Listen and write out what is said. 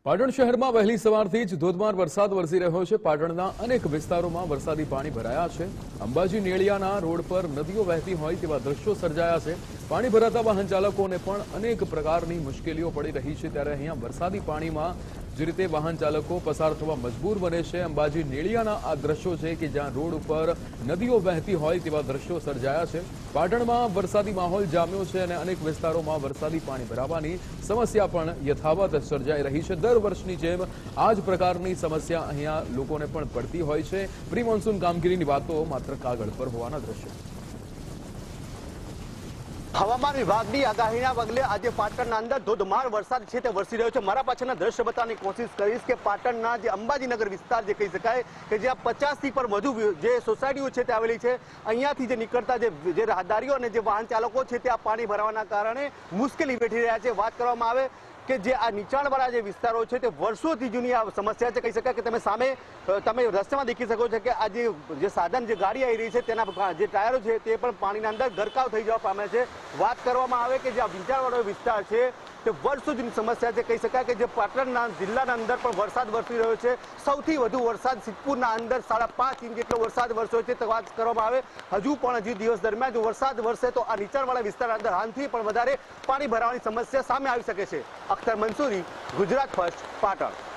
પાટણ શહેરમાં વહેલી સવારથી જ ધોધમાર વરસાદ વરસી રહ્યો છે। પાટણના અનેક વિસ્તારોમાં વરસાદી પાણી ભરાયા છે। અંબાજી નેળિયાના રોડ પર નદીઓ વહેતી હોય તેવા દ્રશ્યો સર્જાયા છે। પાણી ભરાતા વાહન ચાલકોને પણ અનેક પ્રકારની મુશ્કેલીઓ પડી રહી છે। ત્યારે અહીંયા વરસાદી પાણીમાં જે રીતે વાહન ચાલકો પસાર થવા મજબૂર બને છે। અંબાજી નેળિયાના આ દ્રશ્યો છે કે જ્યાં રોડ ઉપર નદીઓ વહેતી હોય તેવા દ્રશ્યો સર્જાયા છે। પાટણમાં વરસાદી માહોલ જામ્યો છે અને અનેક વિસ્તારોમાં વરસાદી પાણી ભરાવાની સમસ્યા પણ યથાવત સર્જાઈ રહી છે। દર વર્ષની જેમ આ જ પ્રકારની સમસ્યા અહીંયા લોકોને પણ પડતી હોય છે। પ્રી મોન્સૂન કામગીરીની વાતો માત્ર કાગળ પર હોવાના દ્રશ્યો। હવામાન વિભાગની આગાહીના પગલે આજે પાટણના અંદર ધોધમાર વરસાદ છે તે વરસી રહ્યો છે। મારા પાછળના દ્રશ્ય બતાવવાની કોશિશ કરીશ કે પાટણના જે અંબાજીનગર વિસ્તાર જે કહી શકાય કે જ્યાં 50થી પણ વધુ જે સોસાયટીઓ છે તે આવેલી છે, અહીંયાથી જે નીકળતા જે રાહદારીઓ અને જે વાહન ચાલકો છે તે આ પાણી ભરાવાના કારણે મુશ્કેલી વેઠી રહ્યા છે। વાત કરવામાં આવે કે જે આ નીચાણવાળા જે વિસ્તારો છે તે વર્ષોથી જૂની આ સમસ્યા છે। કહી શકાય કે તમે રસ્તામાં દેખી શકો છો કે આ જે સાધન જે ગાડી આવી રહી છે તેના જે ટાયરો છે તે પણ પાણીના અંદર ગરકાવ થઈ જવા પામે છે। વાત કરવામાં આવે કે જે આ નીચાણવાળો વિસ્તાર છે તે વર્ષો જૂની સમસ્યા છે। કહી શકાય કે જે પાટણના જિલ્લાના અંદર પણ વરસાદ વરસી રહ્યો છે। સૌથી વધુ વરસાદ સિદ્ધપુરના અંદર 5.5 ઇંચ જેટલો વરસાદ વરસ્યો છે। તો વાત કરવામાં આવે હજુ દિવસ દરમિયાન જો વરસાદ વરસે તો આ નીચાણવાળા વિસ્તારના અંદર હાલથી પણ વધારે પાણી ભરાવાની સમસ્યા સામે આવી શકે છે। અખ્તર મંસૂરી, ગુજરાત ફર્સ્ટ, પાટણ।